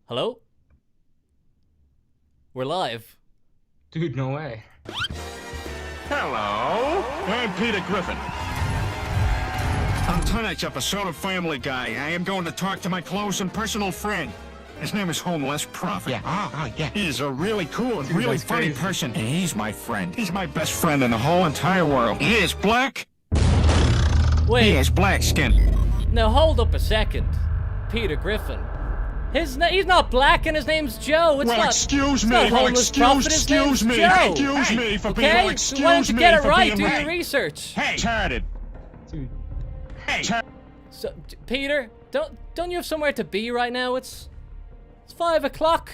Hello? We're live. Dude, no way. Hello, I'm Peter Griffin. On tonight's episode of Family Guy, I am going to talk to my close and personal friend. His name is Homeless Prophet. Yeah. He's a really cool and Dude, really that's funny crazy. person, and he's my friend. He's my best friend in the whole entire world. He is black. He Wait, has black skin. now hold up a second. Peter Griffin. He's not black and his name's Joe. It's Well, not. excuse it's me. not Well, homeless prophet. His name's excuse me. Joe. Excuse me for being. Okay? Excuse Why don't you me get it for right? being Do your late. research. Hey, charted. Dude. Hey, So, Peter, don't you have somewhere to be right now? It's 5 o'clock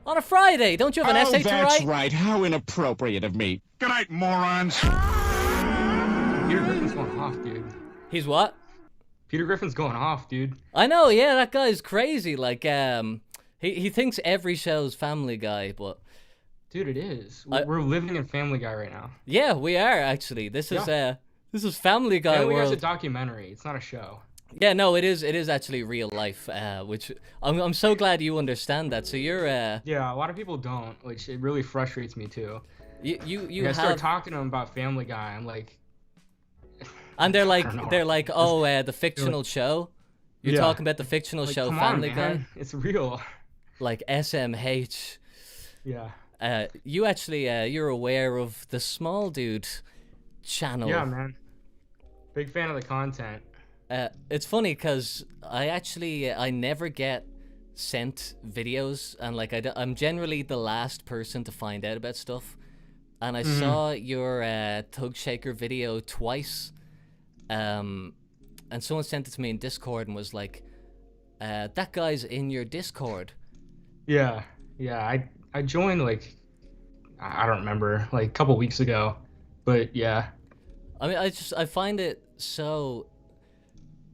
on a Friday. Don't you have an essay to That's write? right. How inappropriate of me. Good night, morons. Peter Griffin's going off, dude. He's what? Peter Griffin's going off, dude. I know. Yeah, that guy's crazy. Like, he thinks every show's Family Guy, but Dude, it is. I- We're living in Family Guy right now. yeah, we are actually. This is Family Guy Family Guy's a world. documentary. It's not a show. Yeah, no, it is actually real life, which I'm so glad you understand that. So you're Yeah, a lot of people don't, which it really frustrates me too. you I start have, talking to them about Family Guy. I'm like, and they're I don't know. like, oh, the fictional show. You're Yeah. talking about the fictional like show come Family on, Guy, man. It's real. like SMH. Yeah. You actually you're aware of the Small Dude channel. Yeah, man. Big fan of the content. It's funny because I never get sent videos, and like I'm generally the last person to find out about stuff. And I saw your Tug Shaker video twice, and someone sent it to me in Discord and was like, "That guy's in your Discord." Yeah. I joined like I don't remember, like a couple weeks ago, but yeah. I mean, I find it so.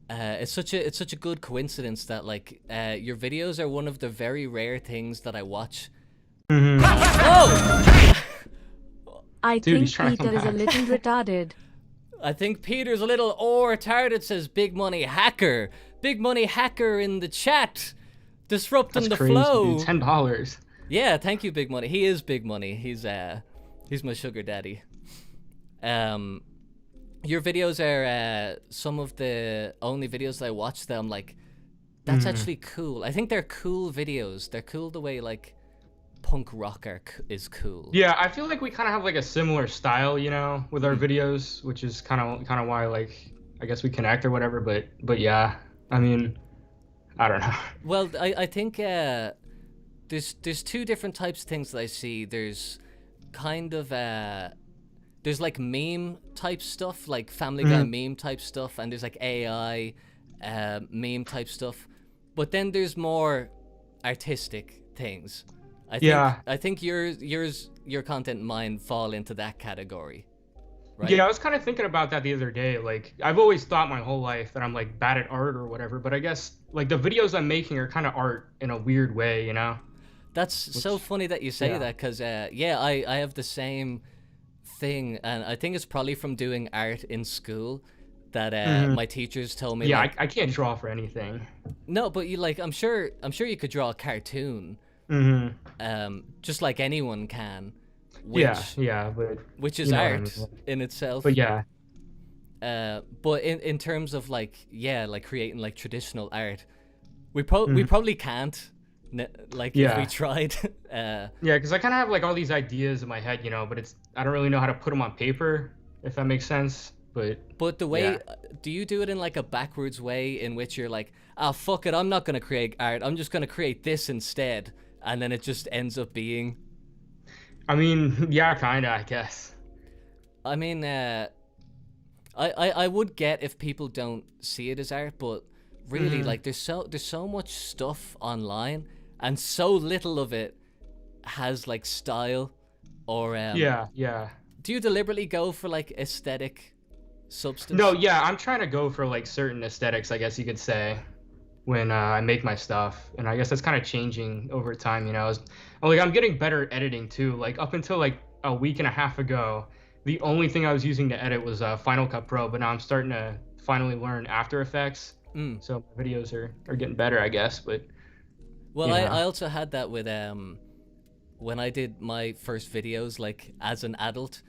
It's such a good coincidence that like your videos are one of the very rare things that I watch. Oh! I Dude, he's think trying to Peter come is a back. little retarded. I think Peter's a little retarded, says Big Money Hacker. Big Money Hacker in the chat, disrupting That's the crazy, flow. dude. $10. Yeah, thank you, Big Money. He is Big Money. He's my sugar daddy. Your videos are some of the only videos that I watch that I'm like, that's actually cool. I think they're cool videos. They're cool the way like punk rock is cool. Yeah, I feel like we kind of have like a similar style, you know, with our videos, which is kind of why like I guess we connect or whatever. But yeah, I mean, I don't know. Well, I think there's two different types of things that I see. There's kind of there's like meme type stuff, like Family Guy meme type stuff, and there's like AI meme type stuff. But then there's more artistic things. I think your content and mine fall into that category. Right? Yeah, I was kind of thinking about that the other day. Like, I've always thought my whole life that I'm like bad at art or whatever, but I guess like the videos I'm making are kind of art in a weird way, you know? That's so funny that you say yeah. that, because I have the same thing, and I think it's probably from doing art in school that my teachers told me. Yeah, like, I can't draw for anything. no, but you like I'm sure you could draw a cartoon, just like anyone can. Which, Yeah, but which is you know what I art mean. in itself. But yeah, But in terms of like creating like traditional art, we probably can't. If Yeah. we tried. yeah, because I kind of have like all these ideas in my head, you know, but I don't really know how to put them on paper, if that makes sense. But the way, Yeah. do you do it in like a backwards way in which you're like, ah, fuck it, I'm not gonna create art. I'm just gonna create this instead, and then it just ends up being. I mean, yeah, kinda, I guess. I mean, I would get if people don't see it as art, but really, like, there's so much stuff online, and so little of it has like style, or Yeah. Do you deliberately go for like aesthetic substance? No, yeah, I'm trying to go for like certain aesthetics, I guess you could say, when I make my stuff, and I guess that's kind of changing over time, you know. I'm getting better at editing too. Like up until like a week and a half ago, the only thing I was using to edit was Final Cut Pro, but now I'm starting to finally learn After Effects. So videos are getting better, I guess. But Well, you know? I also had that with when I did my first videos, like as an adult,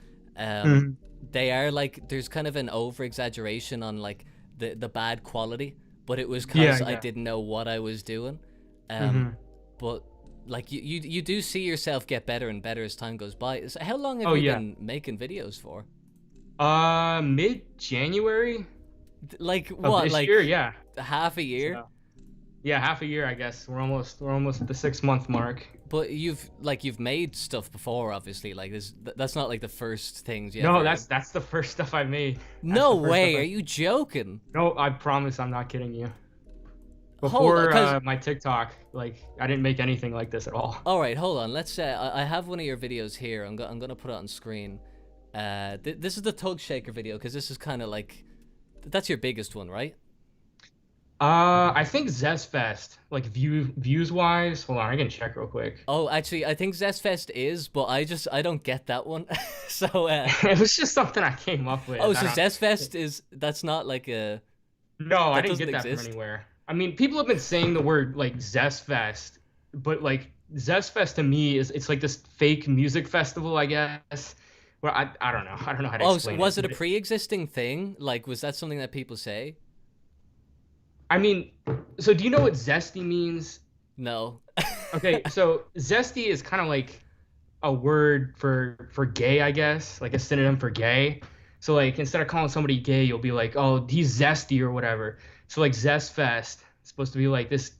they are like there's kind of an over exaggeration on like the bad quality, but it was because I Yeah. didn't know what I was doing. But like you do see yourself get better and better as time goes by. So how long have Oh, you yeah. been making videos for? Mid-January Like of what? this Like year, yeah. half a year? So, yeah, half a year, I guess. We're almost at the 6-month mark. But you've made stuff before, obviously. Like that's not like the first things you No, ever... that's the first stuff I made. That's No the first way. stuff Are you joking? No, I promise I'm not kidding you. Hold Before on, 'cause- my TikTok, like I didn't make anything like this at all. All right, hold on. Let's say I have one of your videos here. I'm gonna put it on screen. This is the Tug Shaker video because this is kind of like that's your biggest one, right? I think Zestfest, like views wise. Hold on, I can check real quick. Oh, actually, I think Zestfest is, but I don't get that one. So It was just something I came up with. oh, I so don't- Zestfest that's not like a... No, I that didn't get doesn't that exist? from anywhere. I mean, people have been saying the word like Zestfest, but like Zestfest to me is it's like this fake music festival, I guess. Where I don't know. I don't know how to Oh, so explain was it but a pre-existing thing? Like, was that something that people say? I mean, so do you know what zesty means? No. Okay, so zesty is kind of like a word for gay, I guess, like a synonym for gay. So like instead of calling somebody gay, you'll be like, oh, he's zesty or whatever. So like Zest Fest is supposed to be like this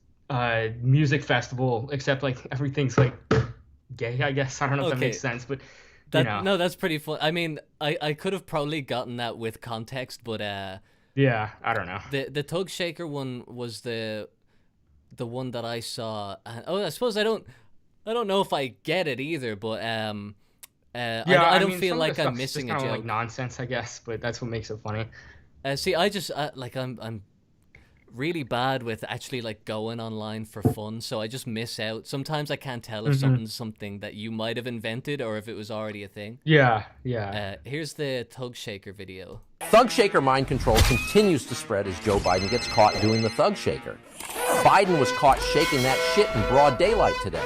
music festival, except like everything's like gay, I guess. I don't know if that Okay. makes sense, but That, you know, no, that's pretty fun. I mean, I could have probably gotten that with context, but yeah, I don't know. the Tug Shaker one was the one that I saw. And, oh, I suppose I don't know if I get it either, but I don't mean, feel some of like the I'm stuff's just missing a kinda joke. like nonsense, I guess, but that's what makes it funny. See, I just like I'm really bad with actually like going online for fun, so I just miss out. Sometimes I can't tell if something's something that you might have invented or if it was already a thing. Yeah. Here's the Tug Shaker video. Thug Shaker mind control continues to spread as Joe Biden gets caught doing the Thug Shaker. Biden was caught shaking that shit in broad daylight today.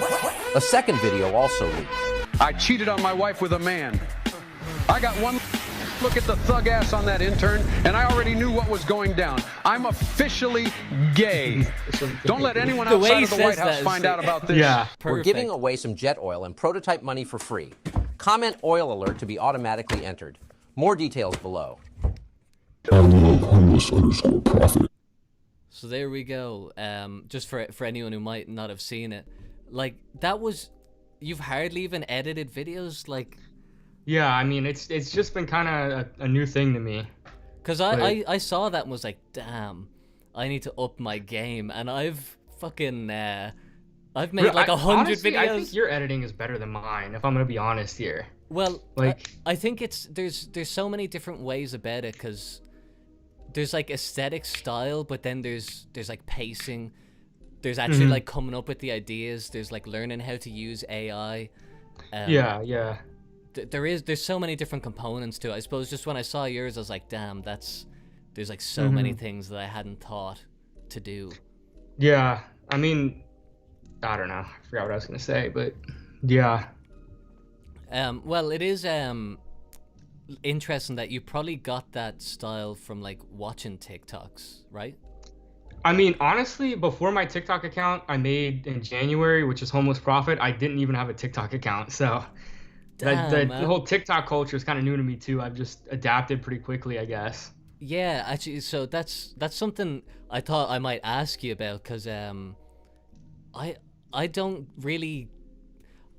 A second video also leaked. I cheated on my wife with a man. I got one look at the thug ass on that intern, and I already knew what was going down. I'm officially gay. Don't let anyone The way outside he of the says White that House is find out about this. Yeah. We're giving Perfect. away some jet oil and prototype money for free. Comment oil alert to be automatically entered. More details below. homeless_profit. So there we go. Just for anyone who might not have seen it, like that was, you've hardly even edited videos, like, Yeah, I mean, it's just been kind of a new thing to me. because I saw that and was like, damn, I need to up my game, and I've fucking I've made like 100 honestly, videos. I think your editing is better than mine, if I'm gonna be honest here. Well, Like- I think there's so many different ways about it, because there's like aesthetic style, but then there's like pacing. There's actually like coming up with the ideas. There's like learning how to use AI. Yeah. There's so many different components to it. I suppose just when I saw yours, I was like, damn, there's like so many things that I hadn't thought to do. Yeah, I mean, I don't know. I forgot what I was gonna say, but yeah. Well, it is interesting that you probably got that style from like watching TikToks, right? I mean, honestly, before my TikTok account I made in January, which is Homeless Prophet, I didn't even have a TikTok account. So Damn, the man. whole TikTok culture is kind of new to me too. I've just adapted pretty quickly, I guess. Yeah, actually, so that's something I thought I might ask you about, because I don't really.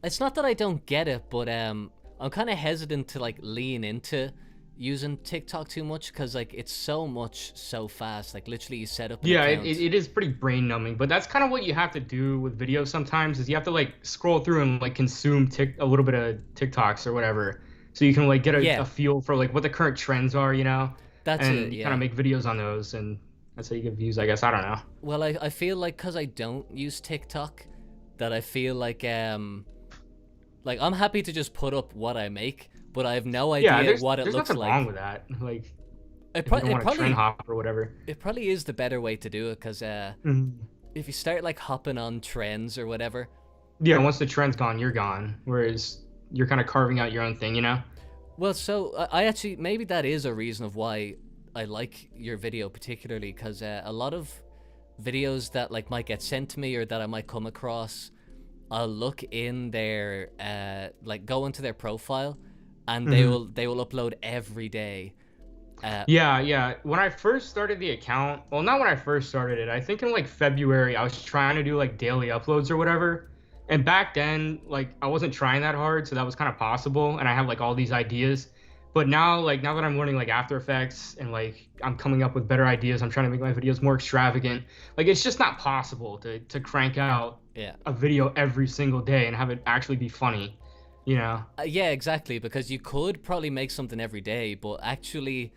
It's not that I don't get it, but I'm kind of hesitant to like lean into using TikTok too much, because like it's so much so fast. Like literally, you set up. An Yeah, account. it is pretty brain numbing, but that's kind of what you have to do with videos sometimes. Is you have to like scroll through and like consume a little bit of TikToks or whatever, so you can like get Yeah. a feel for like what the current trends are, you know. That's and it. you Yeah. kind of make videos on those, and that's how you get views, I guess. I don't know. Well, I feel like because I don't use TikTok, that I feel like I'm happy to just put up what I make, but I have no Yeah, idea there's what it there's looks nothing like. wrong with that. Like, It, if you don't want to probably trend hop or whatever. it probably is the better way to do it, because if you start like hopping on trends or whatever. Yeah, once the trend's gone, you're gone. Whereas you're kind of carving out your own thing, you know? Well, so I actually, maybe that is a reason of why I like your video particularly, because a lot of videos that like might get sent to me or that I might come across, I'll look in their like go into their profile, and they will upload every day. Yeah. When I first started the account, well, not when I first started it. I think in like February, I was trying to do like daily uploads or whatever. And back then, like I wasn't trying that hard, so that was kind of possible. And I have like all these ideas. But now, like now that I'm learning like After Effects and like I'm coming up with better ideas, I'm trying to make my videos more extravagant. Like it's just not possible to crank out a video every single day and have it actually be funny, you know? Yeah, exactly. Because you could probably make something every day, but actually,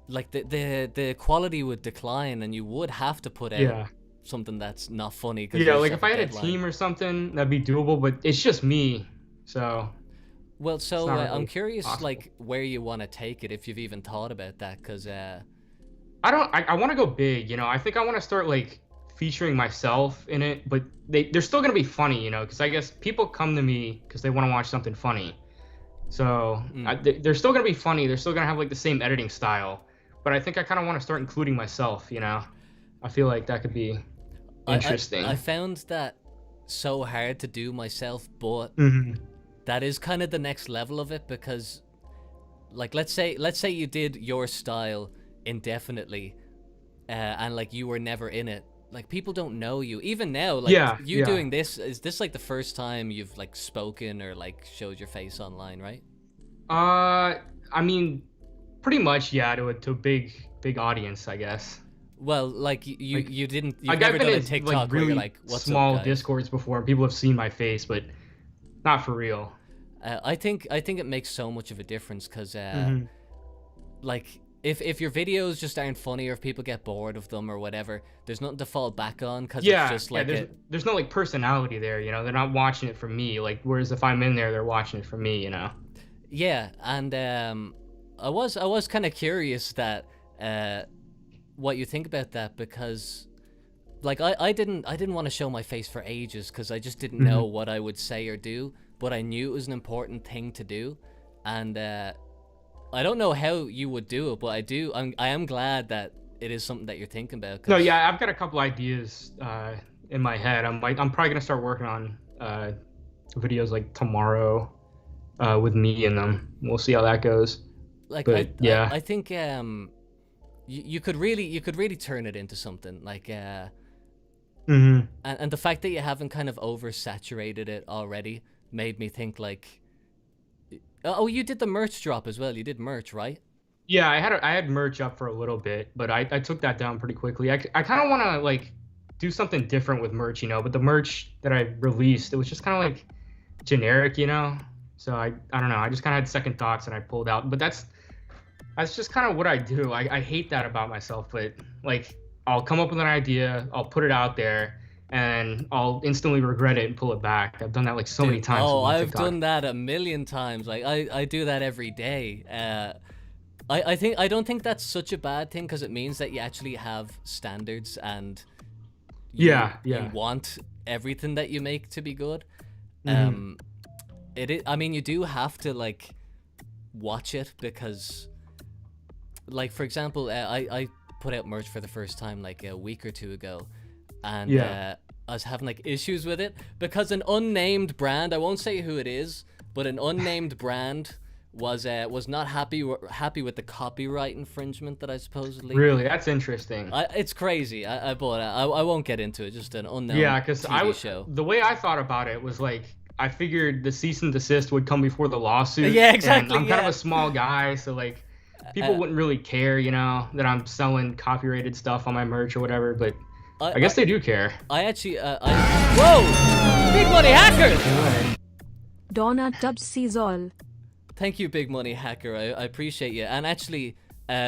like the quality would decline, and you would have to put out something that's not funny. Yeah, like if I had a team or something, that'd be doable. But it's just me, so. Well, so really I'm curious, possible. like where you want to take it, if you've even thought about that, because I want to go big, you know. I think I want to start like featuring myself in it, but they're still gonna be funny, you know, because I guess people come to me because they want to watch something funny. So they're still gonna be funny. They're still gonna have like the same editing style, but I think I kind of want to start including myself, you know. I feel like that could be interesting. I found that so hard to do myself, but that is kind of the next level of it, because like let's say you did your style indefinitely, and like you were never in it. Like people don't know you even now. Like doing this, is this like the first time you've like spoken or like showed your face online, right? I mean, pretty much, yeah, to a big audience, I guess. Well, like you didn't. You've I've never been done a in TikTok like where really you're like, "What's small up, guys?" Discords before, and people have seen my face, but not for real. I think it makes so much of a difference, because like if your videos just aren't funny, or if people get bored of them or whatever, there's nothing to fall back on, because it's just like there's no like personality there, you know. They're not watching it for me. Like whereas if I'm in there, they're watching it for me, you know. Yeah, and I was kind of curious that what you think about that, because like I didn't want to show my face for ages, because I just didn't know what I would say or do, but I knew it was an important thing to do, and I don't know how you would do it, but I am glad that it is something that you're thinking about. No, yeah, I've got a couple ideas in my head. I'm probably gonna start working on videos like tomorrow with me in them. We'll see how that goes. Like, but I think you could really turn it into something like and the fact that you haven't kind of oversaturated it already made me think like, oh, you did the merch drop as well. You did merch, right? Yeah, I had merch up for a little bit, but I took that down pretty quickly. I kind of want to like do something different with merch, you know. But the merch that I released, it was just kind of like generic, you know. So I don't know. I just kind of had second thoughts and I pulled out. But that's just kind of what I do. I hate that about myself, but like I'll come up with an idea, I'll put it out there, and I'll instantly regret it and pull it back. I've done that like so many times. Oh, I've done that a million times. Like I do that every day. I don't think that's such a bad thing, because it means that you actually have standards, and you want everything that you make to be good. I mean, you do have to like watch it, because like for example, I put out merch for the first time like a week or two ago, and I was having like issues with it because an unnamed brand, I won't say who it is, but an unnamed brand was not happy with the copyright infringement that I supposedly. Really, that's interesting. It's crazy. I won't get into it. Just an unknown. Yeah, because show. The way I thought about it was like, I figured the cease and desist would come before the lawsuit. Yeah, exactly. And I'm kind of a small guy, so like people wouldn't really care, you know, that I'm selling copyrighted stuff on my merch or whatever. But I guess they do care. I actually, whoa, Big Money Hacker. Donna Tubbs sees all. Thank you, Big Money Hacker. I appreciate you. And actually,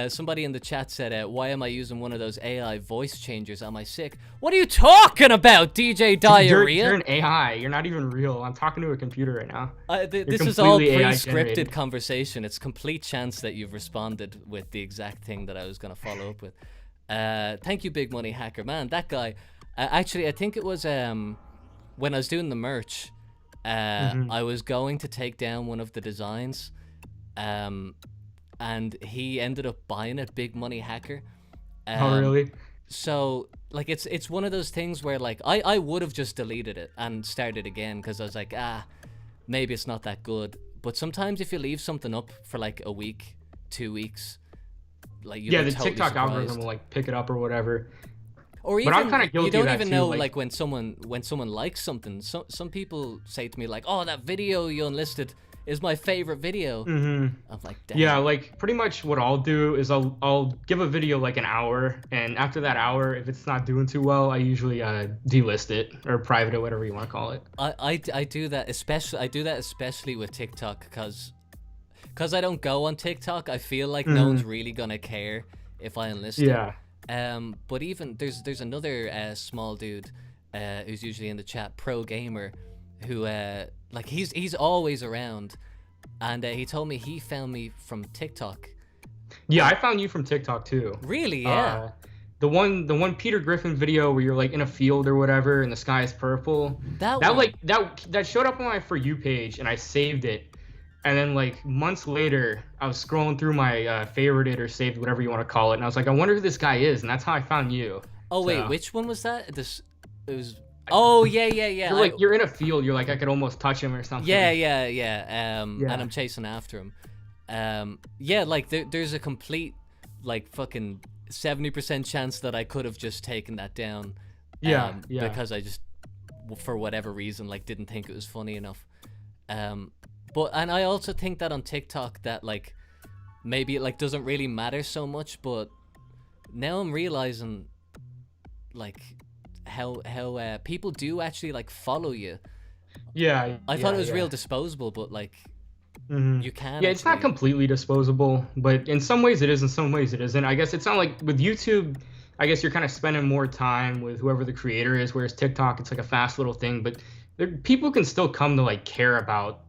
somebody in the chat said, why am I using one of those AI voice changers? Am I sick? What are you talking about, DJ Diarrhea? You're an AI. You're not even real. I'm talking to a computer right now. This is all pre-scripted conversation. It's complete chance that you've responded with the exact thing that I was going to follow up with. Thank you, Big Money Hacker. Man, that guy... Actually, I think it was when I was doing the merch. I was going to take down one of the designs, and he ended up buying it. Big money hacker. Oh, really? So like it's one of those things where like I would have just deleted it and started again because I was like, maybe it's not that good. But sometimes if you leave something up for like a week, 2 weeks, like you Yeah, the totally TikTok surprised. algorithm will like pick it up or whatever. Or even But I'm kind of guilty you don't of that even too. know like, like when someone likes something. Some people say to me like, "Oh, that video you unlisted is my favorite video." I'm like, damn. yeah, like pretty much what I'll do is I'll give a video like an hour, and after that hour, if it's not doing too well, I usually delist it or private it, whatever you want to call it. I do that especially with TikTok because I don't go on TikTok. I feel like no one's really gonna care if I enlist it. Yeah. But even there's another small dude who's usually in the chat, Pro Gamer, who like he's always around, and he told me he found me from TikTok. Yeah, I found you from TikTok too. Really? Yeah. The one Peter Griffin video where you're like in a field or whatever and the sky is purple. That one. like that showed up on my For You page and I saved it. And then like months later, I was scrolling through my favorited or saved, whatever you want to call it, and I was like, I wonder who this guy is, and that's how I found you. Oh wait, So- which one was that? It was. Oh yeah. You're like you're in a field. You're like I could almost touch him or something. Yeah. Yeah. And I'm chasing after him. Yeah, like there's a complete like fucking 70% chance that I could have just taken that down. Yeah. Because I just, for whatever reason, like didn't think it was funny enough. But I also think that on TikTok that like maybe it like doesn't really matter so much, but now I'm realizing like how people do actually like follow you. Yeah. I thought it was real disposable, but like you can. Yeah, it's not completely disposable, but in some ways it is, in some ways it isn't. I guess it's not like with YouTube. I guess you're kind of spending more time with whoever the creator is, whereas TikTok, it's like a fast little thing. But people can still come to like care about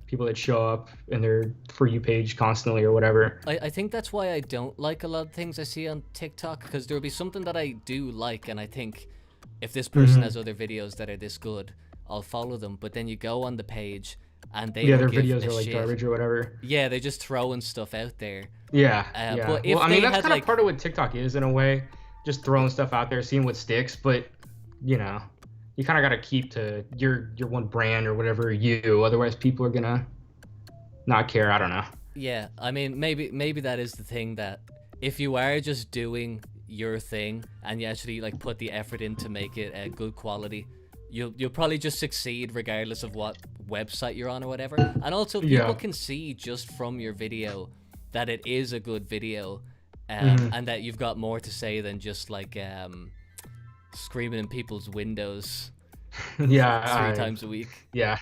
people that show up in their For You page constantly or whatever. I think that's why I don't like a lot of things I see on TikTok, because there'll be something that I do like, and I think if this person has other videos that are this good, I'll follow them. But then you go on the page and they Yeah, don't their give videos a are like shit. garbage or whatever. Yeah, they're just throwing stuff out there. Yeah, But if well, I they mean, that's had, kind of like- part of what TikTok is in a way, just throwing stuff out there, seeing what sticks. But you know, you kind of got to keep to your one brand or whatever otherwise people are gonna not care. I don't know. Yeah, I mean, maybe that is the thing, that if you are just doing your thing and you actually like put the effort in to make it good quality, you'll probably just succeed regardless of what website you're on or whatever. And also people can see just from your video that it is a good video, and that you've got more to say than just like screaming in people's windows Yeah, three times a week. Yeah.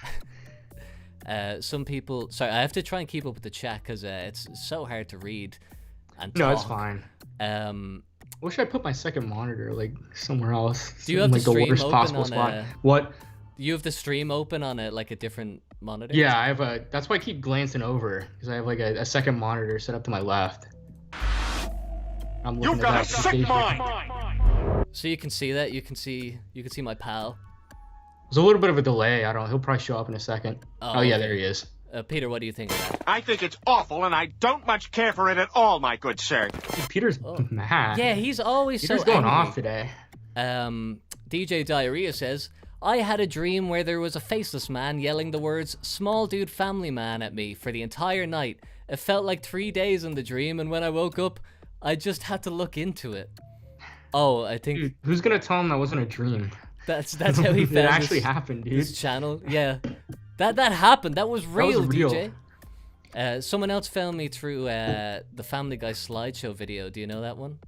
Some people, sorry, I have to try and keep up with the chat because it's so hard to read and talk. No, it's fine. Wish I put my second monitor like somewhere else. Do you have like the stream worst open possible on spot? What? You have the stream open on like a different monitor? Yeah, I have a. That's why I keep glancing over, because I have like a second monitor set up to my left. I'm looking You've at got a that sick station. mind. So you can see that. You can see my pal. There's a little bit of a delay. I don't know. He'll probably show up in a second. Oh, Oh, yeah, okay. there he is. Peter, what do you think of that? I think it's awful, and I don't much care for it at all, my good sir. Dude, Peter's mad. Yeah, he's always Peter's so going angry. off today. DJ Diarrhea says, I had a dream where there was a faceless man yelling the words "small dude family man" at me for the entire night. It felt like 3 days in the dream, and when I woke up, I just had to look into it. Oh, I think Dude, who's gonna tell him that wasn't a dream? that's how he It found actually his, happened, dude. his channel. Yeah, that happened. That was real, real. DJ. Someone else found me through the Family Guy slideshow video. Do you know that one?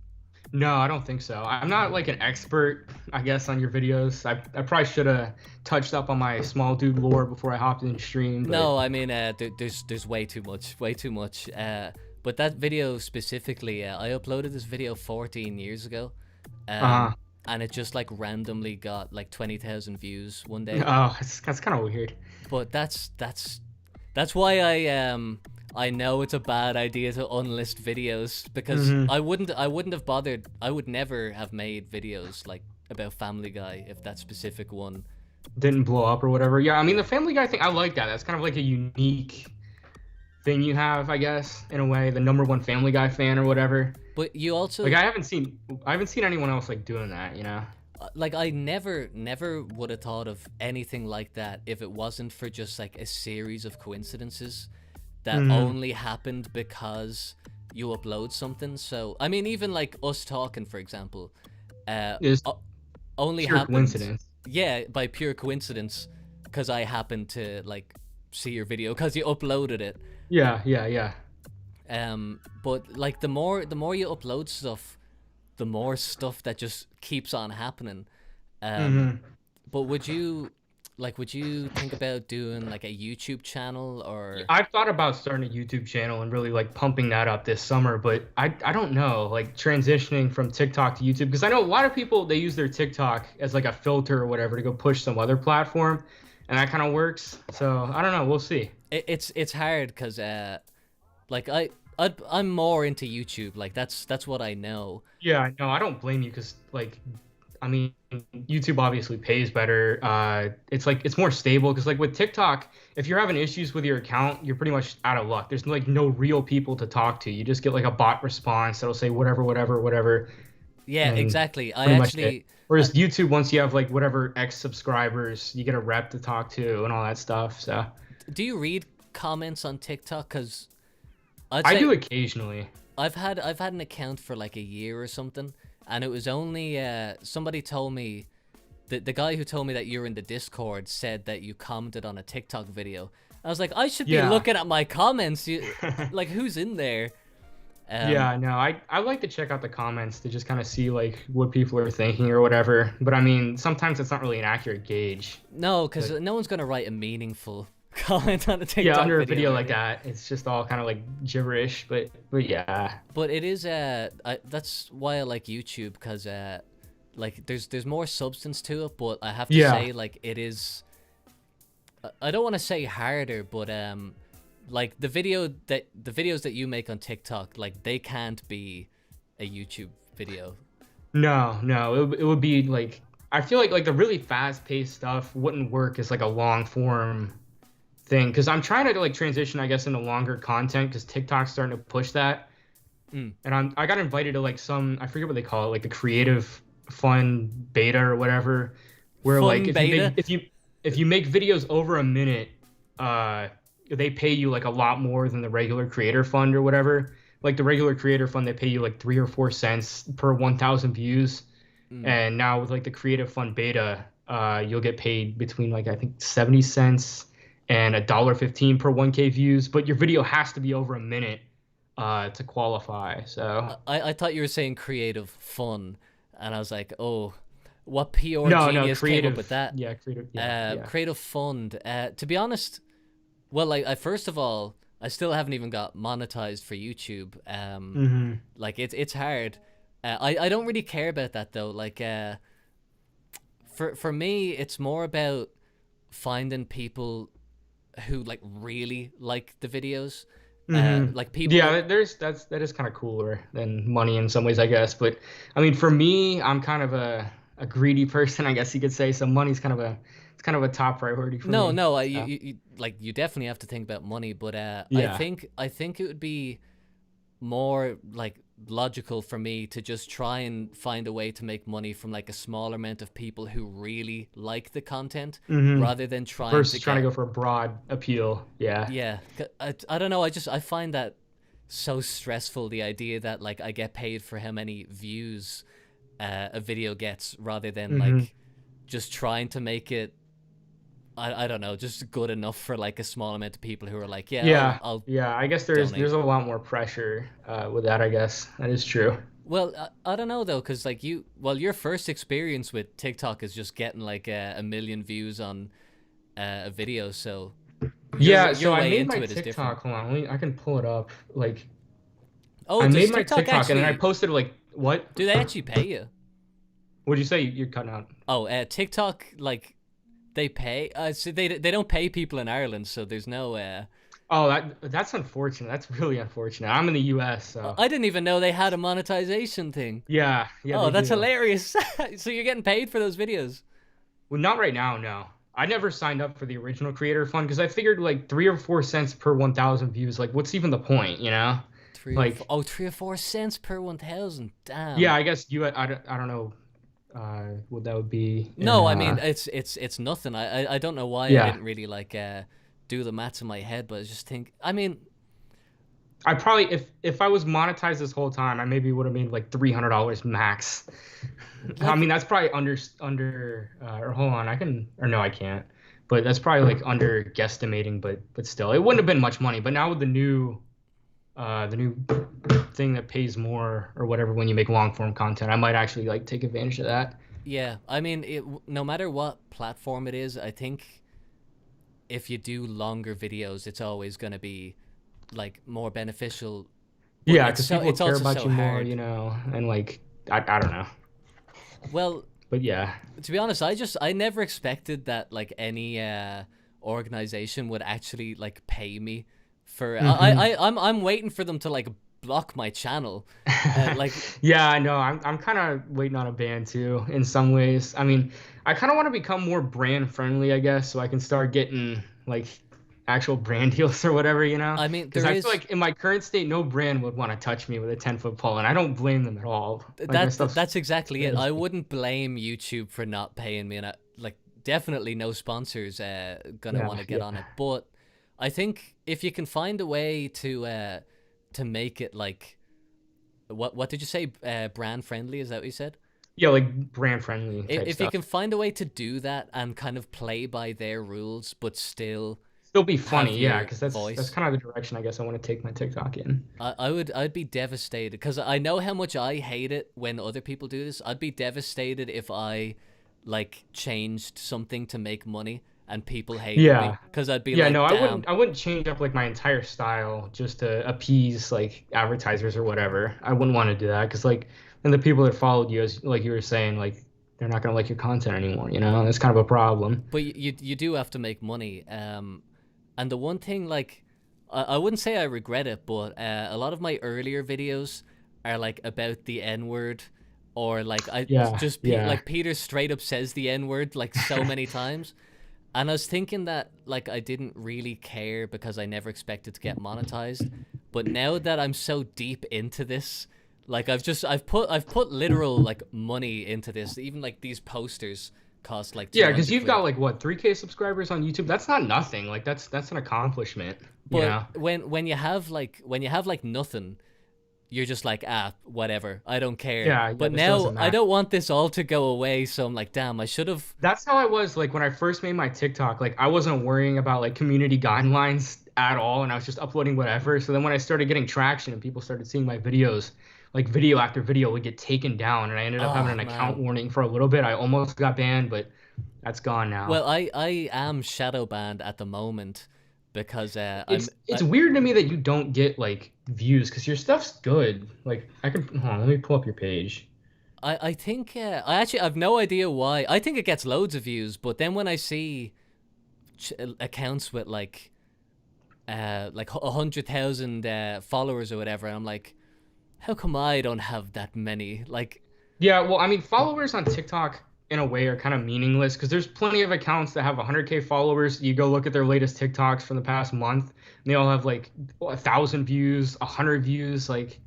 No, I don't think so. I'm not like an expert, I guess, on your videos. I probably should have touched up on my small dude lore before I hopped in the stream. But... No, I mean, there's way too much. But that video specifically, I uploaded this video 14 years ago, and it just like randomly got like 20,000 views one day. Oh, that's kind of weird. But that's why I know it's a bad idea to unlist videos, because I wouldn't have bothered. I would never have made videos like about Family Guy, if that specific one. Didn't blow up or whatever. Yeah, I mean the Family Guy thing, I like that. That's kind of like a unique thing you have, I guess, in a way. The #1 Family Guy fan or whatever. But you also Like I haven't seen anyone else like doing that, you know. like I never would have thought of anything like that if it wasn't for just like a series of coincidences that only happened because you upload something. So I mean, even like us talking, for example, Is only pure happened coincidence. yeah, by pure coincidence, because I happened to like see your video because you uploaded it. Yeah. But like the more you upload stuff, the more stuff that just keeps on happening. But would you think about doing like a YouTube channel or? I've thought about starting a YouTube channel and really like pumping that up this summer, but I don't know, like transitioning from TikTok to YouTube, because I know a lot of people, they use their TikTok as like a filter or whatever to go push some other platform, and that kind of works. So I don't know, we'll see. It's hard because like I'm more into YouTube. Like that's what I know. Yeah, no, I don't blame you, because like, I mean, YouTube obviously pays better. It's like it's more stable, because like with TikTok, if you're having issues with your account, you're pretty much out of luck. There's like no real people to talk to. You just get like a bot response that'll say whatever. Yeah, exactly. Whereas YouTube, once you have like whatever X subscribers, you get a rep to talk to and all that stuff. So do you read comments on TikTok? Because I do occasionally. I've had an account for like a year or something, and it was only somebody told me, the guy who told me that you're in the Discord said that you commented on a TikTok video. I was like, I should be looking at my comments. Like, who's in there? Yeah, no, I like to check out the comments to just kind of see like what people are thinking or whatever. But I mean, sometimes it's not really an accurate gauge. No, because no one's gonna write a meaningful comment on a TikTok under a video like that. It's just all kind of like gibberish, but yeah. But it is that's why I like YouTube, because like there's more substance to it, but I have to say, like, it is, I don't want to say harder, but like the videos that you make on TikTok, like they can't be a YouTube video. No, it would be like, I feel like the really fast-paced stuff wouldn't work as like a long form thing, because I'm trying to like transition, I guess, into longer content, because TikTok's starting to push that. And I got invited to like some, I forget what they call it, like the creative fun beta or whatever, where fun like beta? if you make videos over a minute, they pay you like a lot more than the regular creator fund or whatever. Like the regular creator fund, they pay you like 3 or 4 cents per 1,000 views. And now with like the creative fund beta, you'll get paid between like, I think 70 cents and $1.15 per 1K views, but your video has to be over a minute to qualify. So I thought you were saying creative fun, and I was like, oh, what PR genius came up with that? Yeah, creative. Creative fund. To be honest, well, like first of all, I still haven't even got monetized for YouTube. Like it's hard. I don't really care about that though. Like for me, it's more about finding people who like really like the videos. Like people. Yeah, that is kind of cooler than money in some ways, I guess. But I mean, for me, I'm kind of a greedy person, I guess you could say. So money's kind of a top priority for me. No, you definitely have to think about money, but I think it would be more like logical for me to just try and find a way to make money from like a small amount of people who really like the content, rather than trying to go for a broad appeal. Yeah. I don't know. I find that so stressful, the idea that like I get paid for how many views a video gets, rather than like just trying to make it, I don't know, just good enough for like a small amount of people who are like, I'll I guess there's a lot more pressure with that, I guess. That is true. Well, I don't know though, because like your first experience with TikTok is just getting like a million views on a video, so so I made my TikTok. Hold on, I can pull it up. Like, I made my TikTok and then I posted like, what? Do they actually pay you? What'd you say? You're cutting out. Oh, TikTok, like, they pay. So they don't pay people in Ireland, so there's no. Oh, that's unfortunate. That's really unfortunate. I'm in the U.S., so I didn't even know they had a monetization thing. yeah, Oh, they that's do. hilarious. So you're getting paid for those videos? Well, not right now, no. I never signed up for the original creator fund because I figured like 3 or 4 cents per 1,000 views. Like, what's even the point, you know? Like, 3 or 4 cents per 1,000. yeah, Damn. I guess I don't know what that would be in No, I mean it's nothing. I don't know why I yeah. didn't really like do the maths in my head, but I just think I mean I probably if I was monetized this whole time, I maybe would have made like $300 max. I like mean, that's probably under or hold on, I can or no, I can't. But that's probably like under guesstimating, but still, it wouldn't have been much money. But now with the new thing that pays more or whatever when you make long form content, I might actually like take advantage of that. yeah, I mean no matter what platform it is, I think if you do longer videos, it's always going to be like more beneficial. But Yeah, because people it's care also about so you more, hard. you know, and like I don't know. Well, But yeah. to be honest, I never expected that like any organization would actually like pay me for I'm waiting for them to like block my channel. Like Yeah, I know. I'm kind of waiting on a ban too in some ways. I mean, I kind of want to become more brand friendly, I guess, so I can start getting like actual brand deals or whatever, you know? I mean Because there I feel is like in my current state, no brand would want to touch me with a 10-foot pole, and I don't blame them at all. Like my stuff's that's exactly it. very I cheap. wouldn't blame YouTube for not paying me, and like definitely no sponsors gonna Yeah, want to get on yeah. it. But I think if you can find a way to make it like what did you say, brand friendly? Is that what you said? Yeah, like brand friendly type If you stuff. can find a way to do that and kind of play by their rules, but still Still be have funny, yeah, your because that's voice, kind of the direction I guess I want to take my TikTok in. I'd be devastated because I know how much I hate it when other people do this. I'd be devastated if I like changed something to make money and people hated me Yeah. because I'd be Yeah, no, like, I damn. wouldn't change up like my entire style just to appease like advertisers or whatever. I wouldn't want to do that because like and the people that followed you, as like you were saying, like they're not gonna like your content anymore, you know? That's kind of a problem. But you do have to make money. And the one thing like I wouldn't say I regret it, but a lot of my earlier videos are like about the N word, or like I Yeah, just yeah. like Peter straight up says the N word like so many times. And I was thinking that like I didn't really care because I never expected to get monetized. But now that I'm so deep into this, like I've put literal like money into this. Even like these posters cost like Yeah, because 200 you've got quid. like what, 3K subscribers on YouTube? That's not nothing. Like that's an accomplishment, you But know? when you have like nothing, you're just like, ah, whatever, I don't care. Yeah, yeah, But this doesn't now I matter. don't want this all to go away, so I'm like, damn, I should have. That's how I was like when I first made my TikTok. Like I wasn't worrying about like community guidelines at all, and I was just uploading whatever. So then when I started getting traction and people started seeing my videos, like video after video would get taken down, and I ended up having Oh an account man. warning for a little bit. I almost got banned, but that's gone now. Well, I am shadow banned at the moment because It's weird to me that you don't get like views because your stuff's good. Like I can hold on, let me pull up your page. I think I actually have no idea why. I think it gets loads of views, but then when I see accounts with like 100,000 followers or whatever, I'm like, how come I don't have that many? Like, Yeah, well, I mean, followers on TikTok in a way are kind of meaningless because there's plenty of accounts that have 100K followers. You go look at their latest TikToks from the past month, and they all have like 1,000 views, 100 views. Like,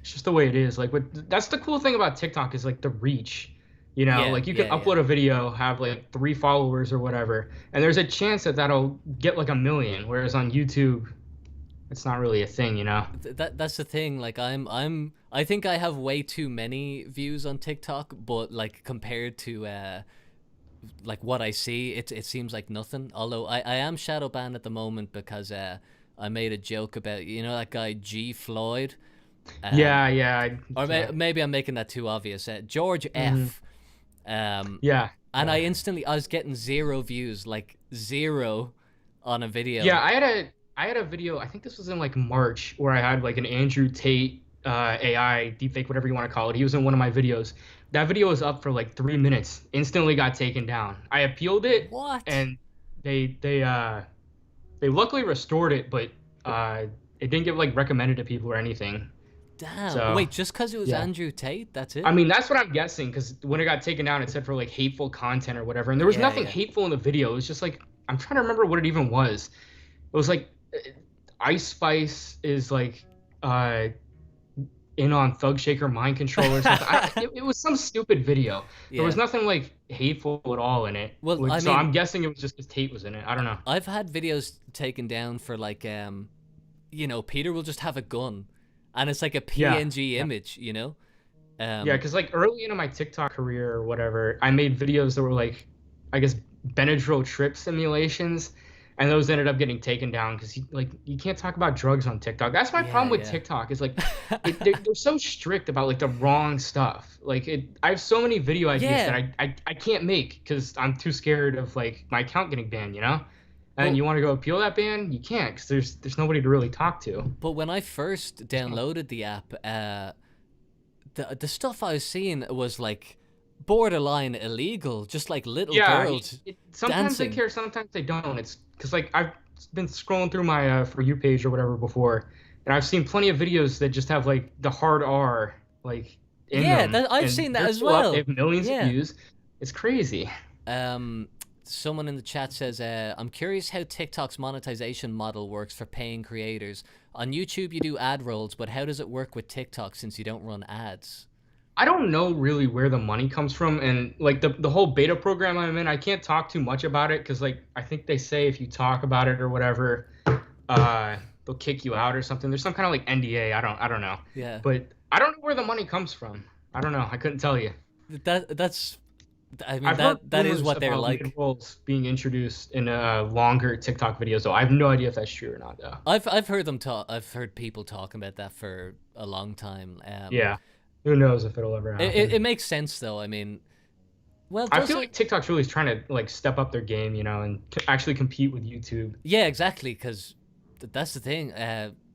it's just the way it is. Like, that's the cool thing about TikTok is like the reach. You know, yeah, like you can yeah, yeah. upload a video, have like 3 followers or whatever, and there's a chance that that'll get like 1 million. Whereas on YouTube, it's not really a thing, you know? That's the thing. Like I think I have way too many views on TikTok, but like compared to like what I see, it seems like nothing. Although I am shadow banned at the moment because I made a joke about, you know, that guy G Floyd. Yeah, yeah, Or yeah. maybe I'm making that too obvious. George Mhm. F. Um, Yeah. and Yeah. I was getting 0 views, like 0 on a video. Yeah, I had a video. I think this was in like March where I had like an Andrew Tate AI deepfake, whatever you want to call it. He was in one of my videos. That video was up for like 3 minutes. Instantly got taken down. I appealed it, What? and they they luckily restored it, but it didn't get like recommended to people or anything. Damn. So, Wait, just because it was yeah. Andrew Tate, that's it? I mean, that's what I'm guessing, because when it got taken down, it said for like hateful content or whatever, and there was Yeah, nothing yeah. hateful in the video. It was just like, I'm trying to remember what it even was. It was like Ice Spice is like in on Thug Shaker mind control or something. It was some stupid video. Yeah. There was nothing like hateful at all in it. Well, I so mean- I'm guessing it was just because Tate was in it. I don't know. I've had videos taken down for like, you know, Peter will just have a gun, and it's like a PNG image, you know. Yeah, because like early into my TikTok career or whatever, I made videos that were like, I guess, Benadryl trip simulations, and those ended up getting taken down because you can't talk about drugs on TikTok. That's my problem with TikTok. Is like they're so strict about like the wrong stuff. Like I have so many video ideas that I can't make because I'm too scared of like my account getting banned. You know. And you want to go appeal that ban? You can't, because there's nobody to really talk to. But when I first downloaded the app, the stuff I was seeing was like borderline illegal, just like little girls sometimes dancing. they care, sometimes they don't. It's because like I've been scrolling through my For You page or whatever before, and I've seen plenty of videos that just have like the hard R like in them. I've and seen that they're as still up. well. They have millions of views. It's crazy. Someone in the chat says, I'm curious how TikTok's monetization model works for paying creators. On YouTube, you do ad rolls, but how does it work with TikTok since you don't run ads? I don't know really where the money comes from, and like the whole beta program I'm in, I can't talk too much about it because like I think they say if you talk about it or whatever, they'll kick you out or something. There's some kind of like NDA. I don't know. Yeah. But I don't know where the money comes from. I don't know. I couldn't tell you. That's. I mean, I've heard that is rumors what they're about like. mid-rolls being introduced in longer TikTok videos, though. I have no idea if that's true or not, though. I've heard them talk. I've heard people talking about that for a long time. Yeah, who knows if it'll ever happen. It makes sense though. I mean, well, I feel like TikTok's really trying to like step up their game, you know, and actually compete with YouTube. Yeah, exactly. Because that's the thing.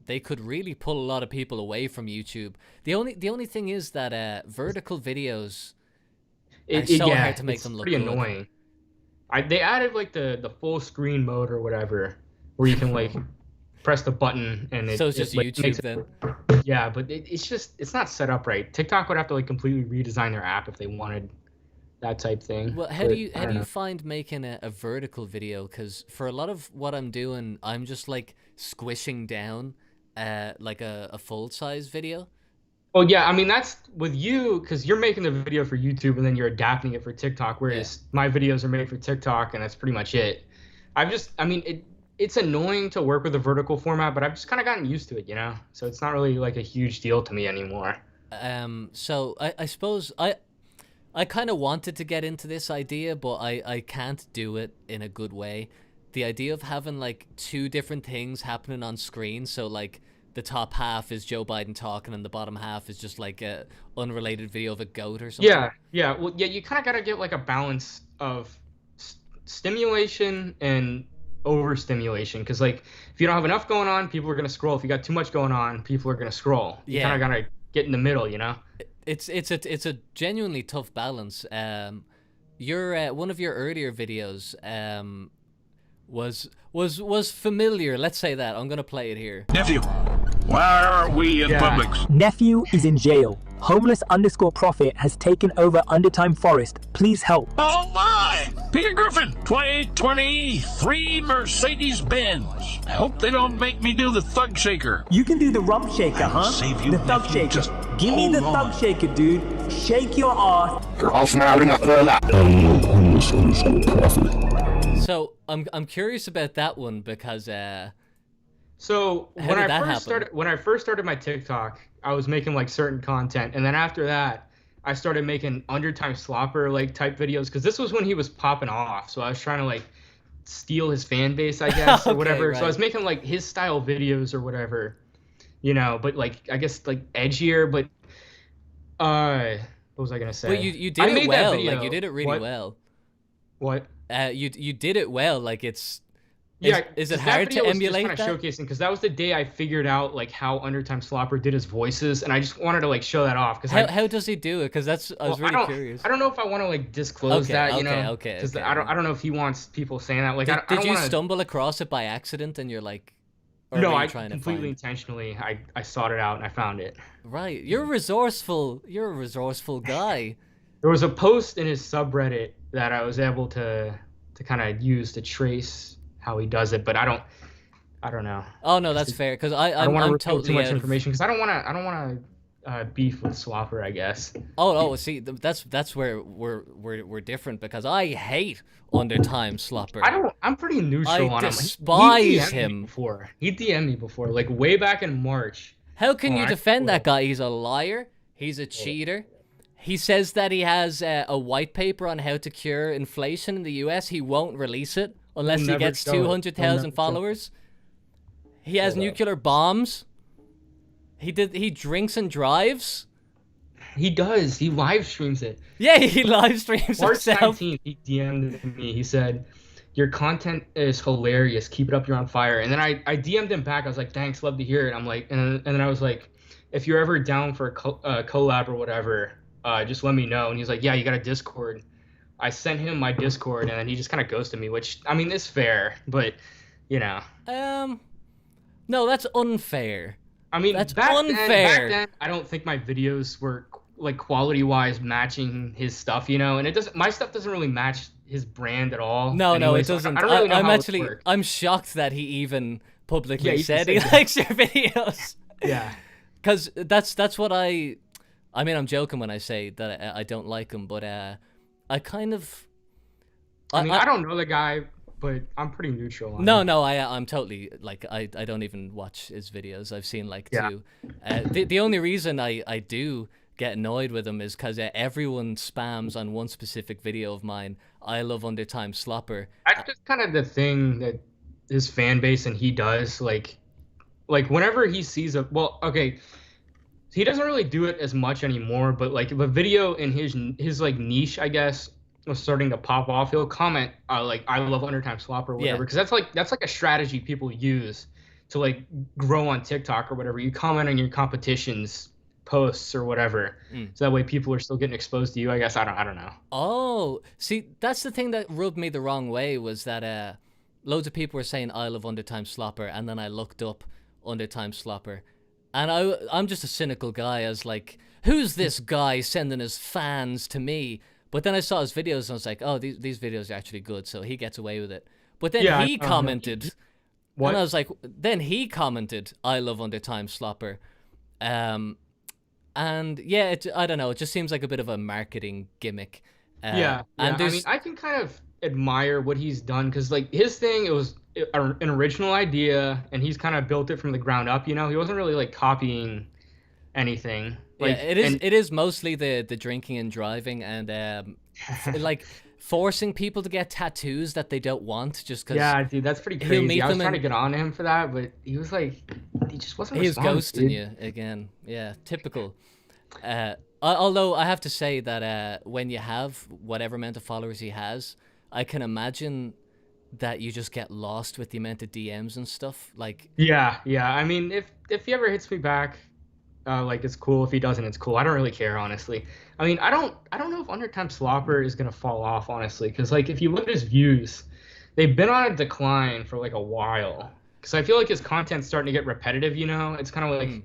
They could really pull a lot of people away from YouTube. The only thing is that vertical videos. It's so hard to make them look pretty good. Annoying. They added like the full screen mode or whatever, where you can like press the button and so it's just like, YouTube makes then. Yeah, but it's not set up right. TikTok would have to like completely redesign their app if they wanted that type thing. Well, how do you find making a vertical video? Because for a lot of what I'm doing, I'm just like squishing down like a full size video. Well, yeah, I mean that's with you because you're making the video for YouTube and then you're adapting it for TikTok, whereas my videos are made for TikTok and that's pretty much it. I mean it's annoying to work with a vertical format, but I've just kind of gotten used to it, you know. So it's not really like a huge deal to me anymore. So I suppose I kind of wanted to get into this idea, but I can't do it in a good way. The idea of having like two different things happening on screen, so like the top half is Joe Biden talking and the bottom half is just like a unrelated video of a goat or something. Yeah. Well, yeah, you kind of got to get like a balance of stimulation and overstimulation, because like if you don't have enough going on, people are going to scroll. If you got too much going on, people are going to scroll. You kind of got to get in the middle, you know? It's a genuinely tough balance. Your one of your earlier videos was familiar. Let's say that. I'm gonna play it here. Nephew, why are we in Publix? Nephew is in jail. Homeless_prophet has taken over Undertime Forest. Please help. Oh my! Peter Griffin, 2023 Mercedes-Benz. I hope they don't make me do the thug shaker. You can do the rump shaker, huh? Save you, the thug nephew. shaker. Just Give me the hold thug on. shaker, dude. Shake your ass. So I'm curious about that one because So How when did I that first happen? started my TikTok, I was making like certain content, and then after that, I started making Undertime Slopper like type videos because this was when he was popping off. So I was trying to like steal his fan base, I guess, or Okay, whatever. So I right. was making like his style videos or whatever, you know, but like I guess like edgier. But what was I gonna say? well, you did I it made that well. video. Like you did it really What? well. What? You did it well. Like it's Yeah, is it 'cause that hard video to was just emulate kind of that? showcasing because that was the day I figured out like how Undertime Slopper did his voices, and I just wanted to like show that off because How does he do it? Because I was really curious. I don't know if I want to like disclose Okay, that, okay. because I don't know if he wants people saying that. Like I Did don't you want to. stumble across it by accident and you're like, or No, were you I trying to completely find? intentionally I sought it out and I found it. Right, you're resourceful. You're a resourceful guy. There was a post in his subreddit that I was able to kind of use to trace how he does it, but I don't know. Oh no, that's fair. Because I don't want to I'm reveal totally too much out of. information because I don't want to beef with Slopper, I guess. Oh, see, that's where we're different because I hate Undertime Slopper. I'm pretty neutral I on him. despise He DM'd me him. before. He DM'd me before, like way back in March. How can you I defend that quit. guy? He's a liar. He's a cheater. He says that he has a white paper on how to cure inflation in the U.S. He won't release it unless he never gets show it. He'll never 200,000 show it. followers. He has nuclear bombs. He drinks and drives. He does. He live streams it. Yeah, he live streams March himself. 19th, he DM'd me. He said, "Your content is hilarious. Keep it up. You're on fire." And then I DM'd him back. I was like, "Thanks, love to hear it." I'm like, and then I was like, "If you're ever down for a collab or whatever, just let me know." And he's like, "Yeah, you got a Discord." I sent him my Discord, and then he just kind of ghosted me, which I mean is fair, but No, that's unfair. I mean That's back unfair. then, I don't think my videos were like quality-wise matching his stuff, and it doesn't. My stuff doesn't really match his brand at all. No, anyway, it so doesn't. I don't really know I'm how it actually, works. I'm shocked that he even publicly Yeah, he said said he that. likes your videos. Yeah. Because that's what I mean, I'm joking when I say that I don't like him, but I kind of. I mean, I don't know the guy, but I'm pretty neutral on him. No, I'm totally like I don't even watch his videos. I've seen like Yeah. two. The only reason I do get annoyed with him is because everyone spams on one specific video of mine. I love Undertime Slopper. That's just kind of the thing that his fan base and he does. Like whenever he sees okay, he doesn't really do it as much anymore. But like the video in his like niche, I guess, was starting to pop off. He'll comment like "I love Undertime Slopper" or whatever, Yeah. because that's like a strategy people use to like grow on TikTok or whatever. You comment on your competition's posts or whatever, so that way people are still getting exposed to you. I guess I don't know. Oh, see, that's the thing that rubbed me the wrong way was that loads of people were saying I love Undertime Slopper, and then I looked up Undertime Slopper, and I'm just a cynical guy. I was like, who's this guy sending his fans to me? But then I saw his videos and I was like, oh, these videos are actually good, so he gets away with it. But then Yeah, he commented, What? and I was like, then he commented, I love Undertime Slopper. And yeah, I don't know, it just seems like a bit of a marketing gimmick. Yeah. And I there's, mean, I can kind of admire what he's done because like his thing, it was an original idea, and he's kind of built it from the ground up. He wasn't really like copying anything. Like, yeah, it is mostly the drinking and driving and like forcing people to get tattoos that they don't want just because. Yeah, dude, that's pretty he'll meet crazy. I was them trying to and- get on him for that, but he was like, he just wasn't. He was responding, ghosting dude. you again. Yeah, typical. Although I have to say that when you have whatever amount of followers he has, I can imagine that you just get lost with the amount of DMs and stuff. Like, Yeah. I mean, if he ever hits me back, like it's cool. If he doesn't, it's cool. I don't really care, honestly. I mean, I don't know if Undertime Slopper is gonna fall off, honestly, because like if you look at his views, they've been on a decline for like a while. Because I feel like his content's starting to get repetitive. It's kind of like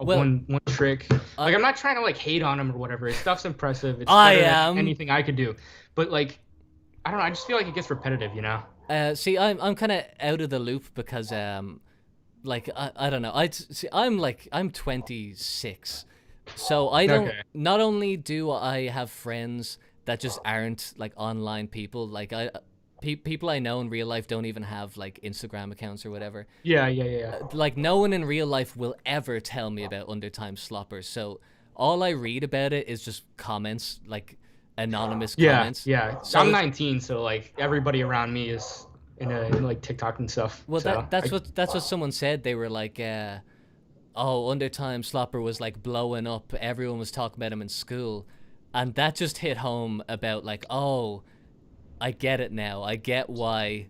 a Well, one trick. Like I'm not trying to like hate on him or whatever. His stuff's impressive. It's I better am. than anything I could do. But like, I don't know. I just feel like it gets repetitive. see, I'm kind of out of the loop because like I don't know. I'm 26, so I don't. Okay. Not only do I have friends that just aren't like online people, like people I know in real life don't even have like Instagram accounts or whatever. Yeah. Like no one in real life will ever tell me about Undertime Slopper, so all I read about it is just comments, like anonymous comments. Yeah. So I'm 19, so like everybody around me is in like TikTok and stuff. Well, so that's what someone said. They were like, "Oh, Undertime Slopper was like blowing up. Everyone was talking about him in school," and that just hit home about like, "Oh, I get it now. I get why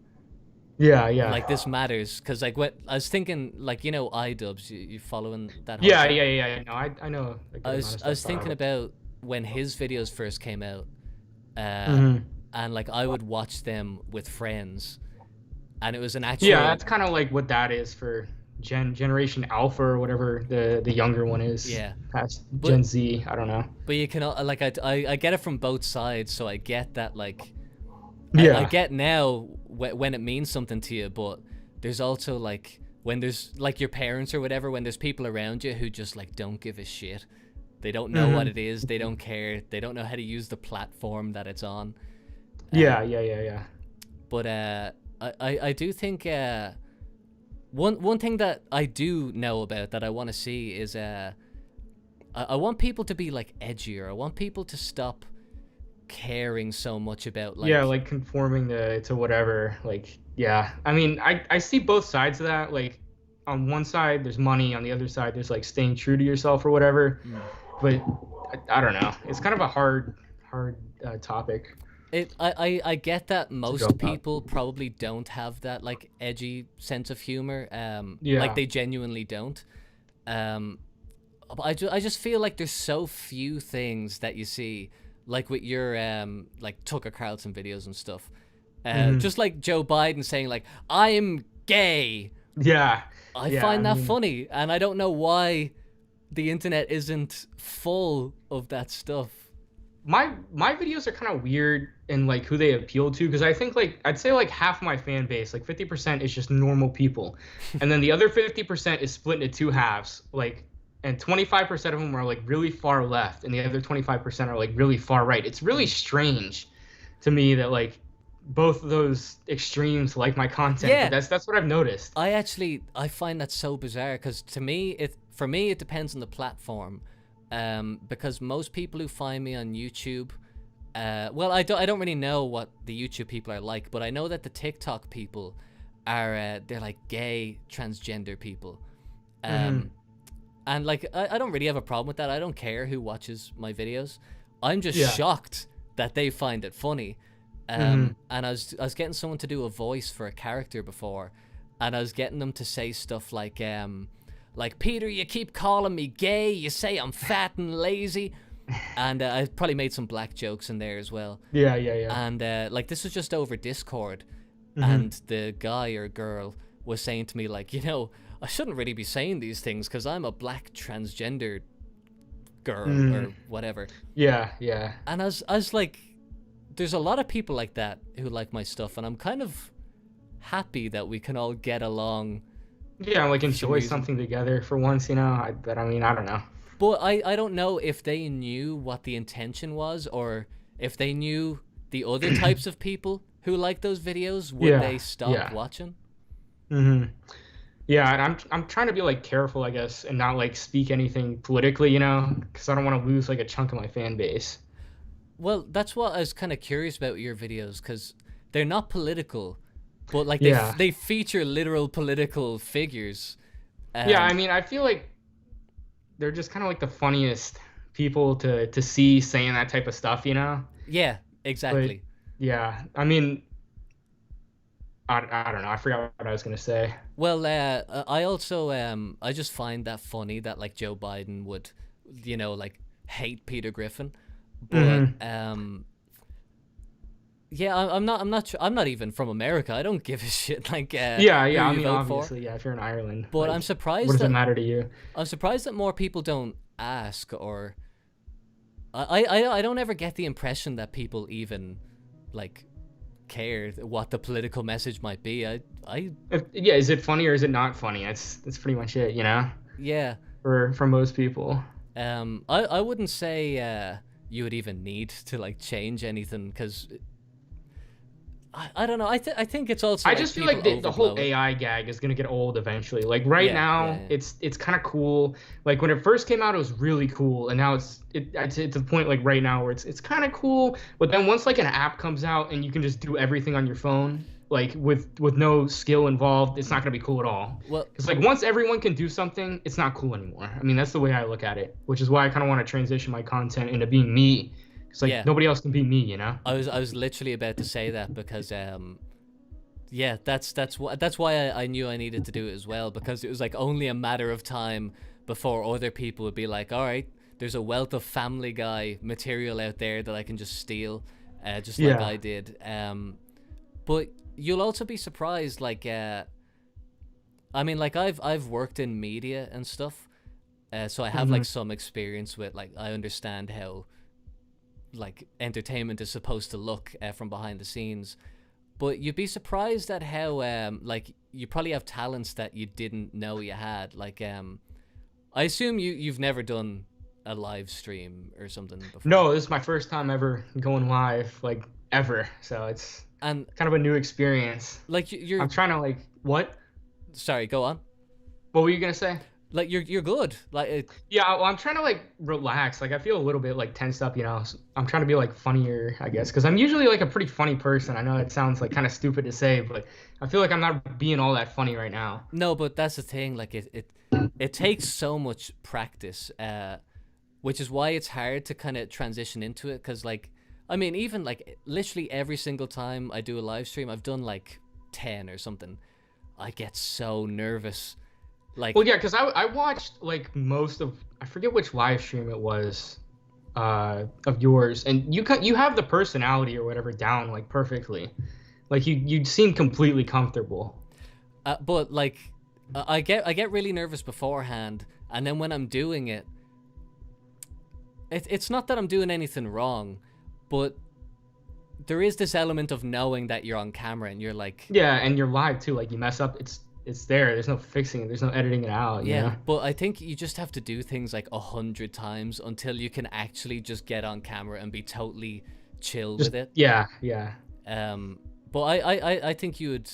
Yeah. Like this matters because like what I was thinking, like iDubbbz, you following that whole Yeah, thing? yeah. No, I know. A good I amount was of I was stuff thinking it. about when his videos first came out, Mhm. and like I would watch them with friends, and it was an actual Yeah, that's kind of like what that is for Generation Alpha or whatever the younger one is. Yeah. Past But- Gen Z, I don't know. But you can like I get it from both sides, so I get that like Yeah. I get now when it means something to you, but there's also like when there's like your parents or whatever, when there's people around you who just like don't give a shit. They don't know what it is. They don't care. They don't know how to use the platform that it's on. Yeah. But I do think one thing that I do know about that I want to see is I want people to be like edgier. I want people to stop caring so much about like Yeah, like conforming to whatever. Like, yeah. I mean, I see both sides of that. Like, on one side there's money, on the other side there's like staying true to yourself or whatever. But I don't know. It's kind of a hard topic. I get that go most about. people probably don't have that like edgy sense of humor. Yeah. Like they genuinely don't. But I just feel like there's so few things that you see, like with your like Tucker Carlson videos and stuff. Just like Joe Biden saying like I'm gay. Yeah. I find that funny, and I don't know why the internet isn't full of that stuff. My videos are kind of weird in like who they appeal to, because I think like I'd say like half my fan base, like 50% is just normal people, and then the other 50% is split into two halves, like, and 25% of them are like really far left, and the other 25% are like really far right. It's really strange to me that like both of those extremes like my content. Yeah. But that's what I've noticed. I find that so bizarre because to me it depends on the platform, because most people who find me on YouTube, well I don't really know what the YouTube people are like, but I know that the TikTok people are they're like gay transgender people, and like I don't really have a problem with that. I don't care who watches my videos. I'm just shocked that they find it funny. And I was getting someone to do a voice for a character before, and I was getting them to say stuff like Peter, you keep calling me gay, you say I'm fat and lazy, and I probably made some black jokes in there as well. Yeah. And like this was just over Discord, and the guy or girl was saying to me like, I shouldn't really be saying these things because I'm a black transgender girl or whatever. Yeah. And I was like, there's a lot of people like that who like my stuff, and I'm kind of happy that we can all get along. Yeah, like enjoy reason. something together for once, But I mean, I don't know. But I don't know if they knew what the intention was, or if they knew the other types of people who like those videos, would they stop watching? Yeah, and I'm trying to be like careful, I guess, and not like speak anything politically, because I don't want to lose like a chunk of my fan base. Well, that's what I was kind of curious about your videos, because they're not political, but like they feature literal political figures. Yeah, I mean, I feel like they're just kind of like the funniest people to see saying that type of stuff, Yeah, exactly. But, yeah, I mean, I don't know. I forgot what I was gonna say. Well, I also I just find that funny that like Joe Biden would, like hate Peter Griffin. But yeah, I'm not even from America. I don't give a shit. Like Yeah. I who you mean, vote obviously, for. yeah. If you're in Ireland, But like, I'm surprised. What does it matter to you? I'm surprised that more people don't ask, or I don't ever get the impression that people even like care what the political message might be. Yeah, is it funny or is it not funny? That's pretty much it, Yeah. For most people. I wouldn't say you would even need to like change anything, because I don't know. I think it's also. I just feel like the whole overblow it. AI gag is gonna get old eventually. Like right now, yeah. it's kind of cool. Like when it first came out, it was really cool, and now it's to the point like right now where it's kind of cool. But then once like an app comes out and you can just do everything on your phone, like with no skill involved, it's not gonna be cool at all. Well, Because like once everyone can do something, it's not cool anymore. I mean, that's the way I look at it, which is why I kind of want to transition my content into being me. It's like nobody else can be me, I was literally about to say that, because Yeah, that's why I knew I needed to do it as well, because it was like only a matter of time before other people would be like, all right, there's a wealth of Family Guy material out there that I can just steal, just like Yeah. I did. But you'll also be surprised, like, I mean, like I've worked in media and stuff, so I have like some experience with, like, I understand how like entertainment is supposed to look from behind the scenes. But you'd be surprised at how like you probably have talents that you didn't know you had. Like I assume you've never done a live stream or something before. No, this is my first time ever going live, like ever. So it's And kind of a new experience. like you're I'm trying to like what? sorry, go on. What were you gonna say? Like you're good. Like Yeah, well, I'm trying to like relax. Like I feel a little bit like tensed up, you know. I'm trying to be like funnier, I guess, because I'm usually like a pretty funny person. I know it sounds like kind of stupid to say, but I feel like I'm not being all that funny right now. no, but that's the thing. Like it takes so much practice, which is why it's hard to kind of transition into it. Because like, I mean, even like literally every single time I do a live stream, I've done like 10 or something, I get so nervous. Like, Well, yeah, because I watched like most of, I forget which live stream it was, of yours, and you have the personality or whatever down like perfectly. Like you seem completely comfortable. but like, I get really nervous beforehand, and then when I'm doing it, it's not that I'm doing anything wrong, but there is this element of knowing that you're on camera and you're like, Yeah, and you're live too. Like you mess up, it's there. There's no fixing it. There's no editing it out. You yeah. know? But I think you just have to do things like 100 times until you can actually just get on camera and be totally chill with it. Yeah, yeah. But I think you'd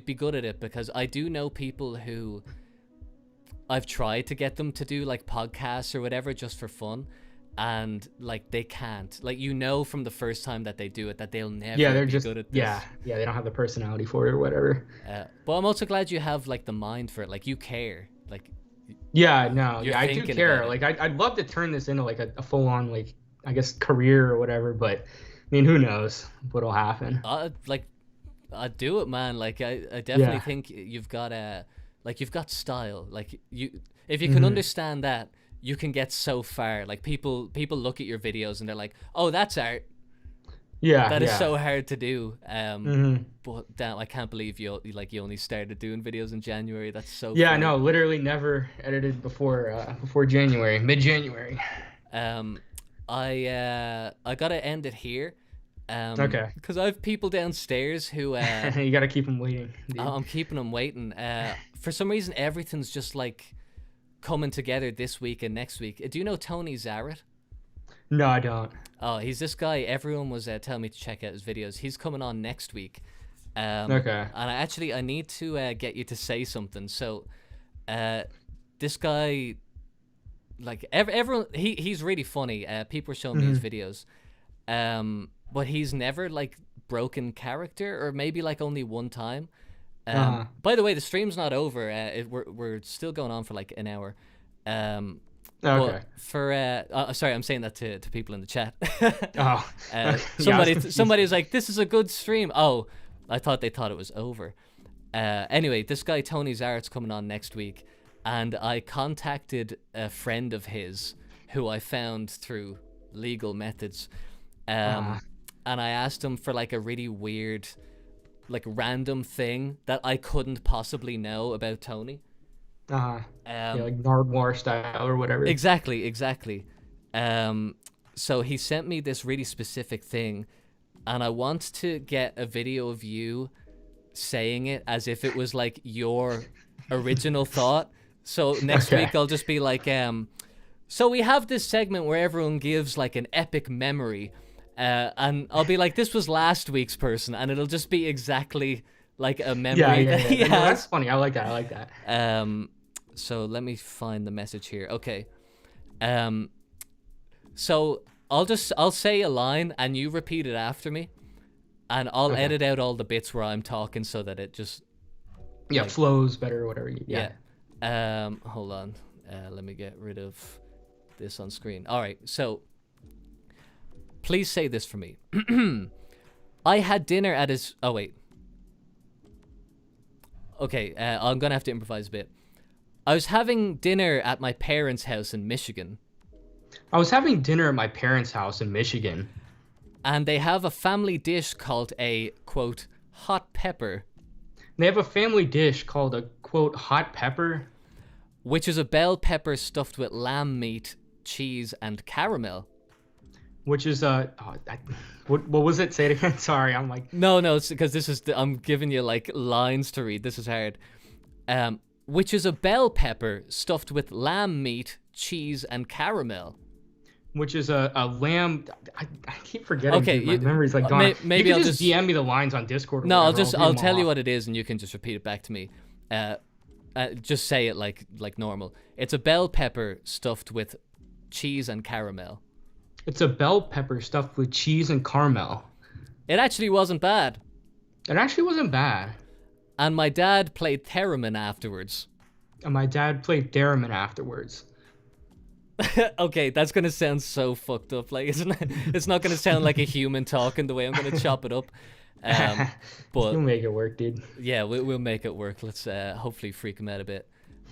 be good at it, because I do know people who I've tried to get them to do like podcasts or whatever just for fun, and like they can't. Like, you know, from the first time that they do it that they'll never Yeah, they're be just good at this. yeah. They don't have the personality for it or whatever. But I'm also glad you have like the mind for it. Like, you care. Like, Yeah, no, You're yeah, I do thinking care. about it. Like I'd love to turn this into like a full on like, I guess, career or whatever. But I mean, who knows what'll happen? I'd do it, man. Like, I definitely Yeah. think you've got you've got style. Like, if you can understand that, you can get so far. Like, people look at your videos and they're like, oh, that's art. Yeah, That is yeah. so hard to do. But damn, I can't believe you only started doing videos in January. That's so Yeah, funny. no, literally never edited before January, mid-January. I gotta end it here. Okay. Because I have people downstairs who You gotta keep them waiting. Dude. I'm keeping them waiting. For some reason, everything's just like coming together this week and next week. Do you know Tony Zaret? No, I don't. Oh, he's this guy. Everyone was telling me to check out his videos. He's coming on next week. Okay. And I need to get you to say something. So, this guy, like everyone, he's really funny. People are showing me his videos. But he's never like broken character, or maybe like only one time. By the way, the stream's not over. We're still going on for like an hour. Okay. But for sorry, I'm saying that to people in the chat. Oh. Somebody was like, "This is a good stream." Oh, I thought they thought it was over. Anyway, this guy Tony Zaret's coming on next week, and I contacted a friend of his who I found through legal methods, and I asked him for like a really weird, like random thing that I couldn't possibly know about Tony. Yeah, like Nardwar style or whatever. Exactly. So he sent me this really specific thing, and I want to get a video of you saying it as if it was like your original thought. So next week I'll just be like, so we have this segment where everyone gives like an epic memory, and I'll be like, this was last week's person, and it'll just be exactly like a memory that he No, has. that's funny. I like that. So let me find the message here. Okay. So I'll say a line and you repeat it after me, and I'll edit out all the bits where I'm talking so that it just flows better or whatever. Yeah. Hold on. Let me get rid of this on screen. All right. So please say this for me. I had dinner at his. Oh wait. Okay, I'm gonna have to improvise a bit. I was having dinner at my parents' house in Michigan, I was having dinner at my parents' house in Michigan, and they have a family dish called a, quote, hot pepper, they have a family dish called a, quote, hot pepper, which is a bell pepper stuffed with lamb meat, cheese, and caramel. which is what was it? Say it again. Sorry, I'm like, No, it's because I'm giving you like lines to read. This is hard. Which is a bell pepper stuffed with lamb meat, cheese, and caramel. which is a lamb. I keep forgetting. Okay, Dude, my memory's like gone. maybe you can I'll just DM me the lines on Discord. Or No, whatever, I'll tell you what it is, and you can just repeat it back to me. Just say it like normal. It's a bell pepper stuffed with cheese and caramel. It's a bell pepper stuffed with cheese and caramel. It actually wasn't bad. It actually wasn't bad. And my dad played theremin afterwards. And my dad played theremin afterwards. Okay, that's gonna sound so fucked up, like, isn't it? It's not gonna sound like a human talking the way I'm gonna chop it up. But You'll make it work, dude. yeah, we'll make it work. Let's hopefully freak him out a bit.